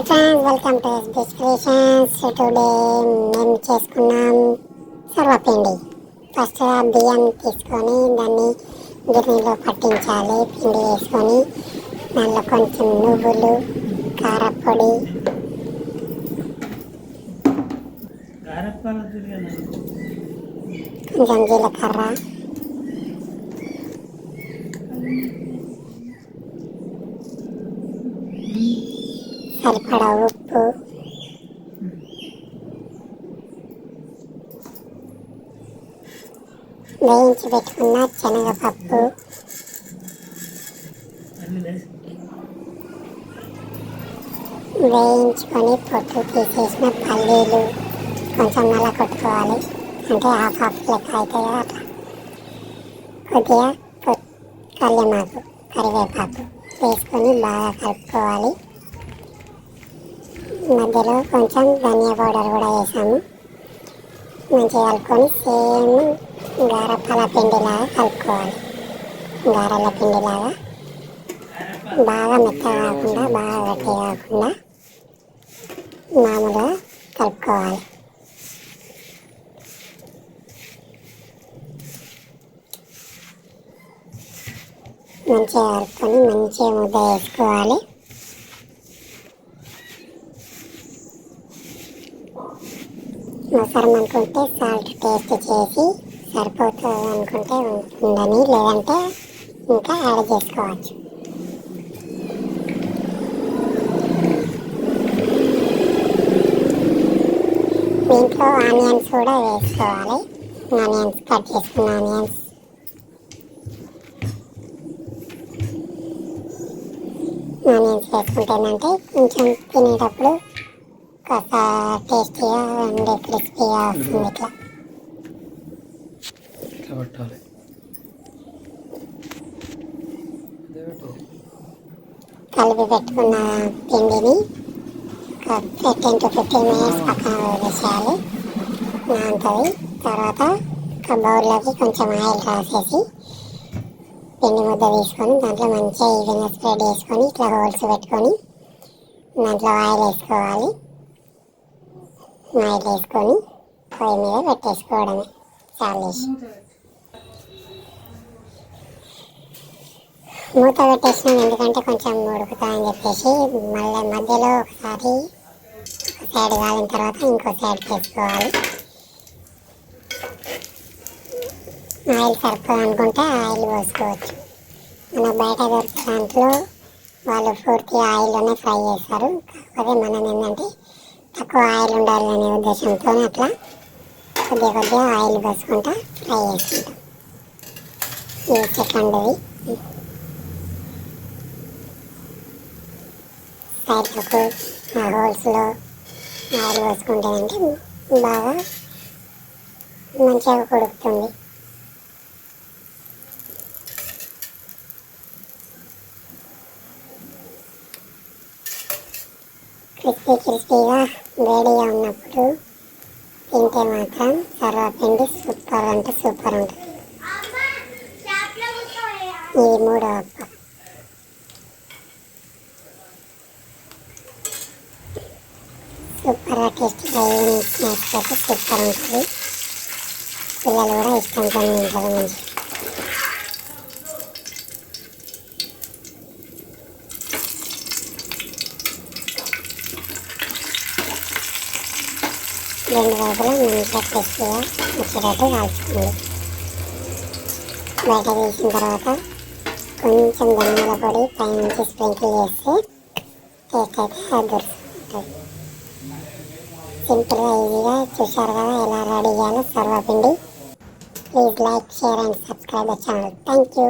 Friends, welcome to SBH.CREATIONS. Today మేము చేసుకున్నాం సర్వపిండి. First బియ్యం తీసుకొని దాన్ని గిన్నెలో పట్టించాలి. పిండి వేసుకొని దానిలో కొంచెం నువ్వులు, కారపొడి, కొంచెం జీలకర్ర, సరిపడా ఉప్పు, వేయించి పెట్టుకున్న శనగపప్పు, వేయించుకొని పొట్టు తీసేసిన పల్లీలు కొంచెం నల్ల కొట్టుకోవాలి. అంటే హాఫ్ లెక్క అవుతాయి కదా, అట్లా కొద్దిగా కళ్యమాకు, కరివేపాకు వేసుకొని బాగా కలుపుకోవాలి. మధ్యలో కొంచెం ధనియా పౌడర్ కూడా వేసాము. మంచిగా కలుపుకొని సేమ్ గారెల పిండిలాగా కలుపుకోవాలి. గారెల పిండిలాగా బాగా మెత్తగా కాకుండా బాగా గట్టిగా కాకుండా మామూలుగా కలుపుకోవాలి. మంచిగా కలుపుకొని మంచిగా ముద్ద వేసుకోవాలి. అవసరం అనుకుంటే సాల్ట్ టేస్ట్ చేసి సరిపోతుంది అనుకుంటే ఉందని, లేదంటే ఇంకా యాడ్ చేసుకోవచ్చు. దీంట్లో ఆనియన్స్ కూడా వేసుకోవాలి. ఆనియన్స్ కట్ చేసుకున్న ఆనియన్స్, వేసుకుంటే ఏంటంటే కొంచెం తినేటప్పుడు కాస్త టేస్టీగా అండ్ క్రిస్పీగా వస్తుంది. ఇట్లా పెట్టాలి. కలిపి పెట్టుకున్న పిండిని ఒక 10 to 15 minutes పక్కన వదిలేసేయాలి. నానుతుంది. తర్వాత ఒక బౌల్లోకి కొంచెం ఆయిల్ రాసేసి పిండి ముద్ద తీసుకొని దాంట్లో మంచిగా ఈవెన్గా స్ప్రెడ్ చేసుకొని ఇట్లా హోల్స్ పెట్టుకొని దాంట్లో ఆయిల్ వేసుకోవాలి. ఆయిల్ వేసుకొని పొయ్యి మీద పెట్టేసుకోవడమే. చాలా మూత పెట్టేసినాం, ఎందుకంటే కొంచెం ఉడుకుతామని చెప్పేసి. మళ్ళీ మధ్యలో ఒకసారి ఒక సైడ్ కాలిన తర్వాత ఇంకో సైడ్ వేసుకోవాలి. ఆయిల్ సరిపోదు అనుకుంటే ఆయిల్ పోసుకోవచ్చు. మన బయట దొరికే దాంట్లో వాళ్ళు పూర్తి ఆయిల్లోనే ఫ్రై చేస్తారు. కాకపోతే మనం ఏంటంటే తక్కువ ఆయిల్ ఉండాలి అనే ఉద్దేశంతో అట్లా కొద్దిగా ఆయిల్ పోసుకుంటా ఫ్రై చేసుకుంటాం. ఇది సెకండ్ది. సైడ్లకు ఆ హోల్స్లో ఆయిల్ పోసుకుంటే బాగా మంచిగా ఉడుకుతుంది. క్రిస్పీగా వేడిగా ఉన్నప్పుడు తింటే మాత్రం సర్వపిండి సూపర్ అంటే సూపర్ ఉంటుంది. ఇది మూడవ అప్ప. సూపర్గా టేస్టీగా ఈవినింగ్ స్నాక్స్ అయితే సూపర్ ఉంటుంది. పిల్లలు కూడా ఇష్టంతో తింటారు. మంచి రెండు వైపులా మంచిగా క్రిస్పీగా వచ్చేటట్టు కాల్చుకోండి. బయట తీసిన తర్వాత కొంచెం ధనియాల పొడి పైనుంచి స్ప్రింకిల్ చేస్తే టేస్ట్ అయితే దొరుకుతుంది. సింపుల్గా ఈజీగా చూశారు కదా ఎలా రెడీ చేయాలో sarvapindi. Please like, share and subscribe the channel. Thank you.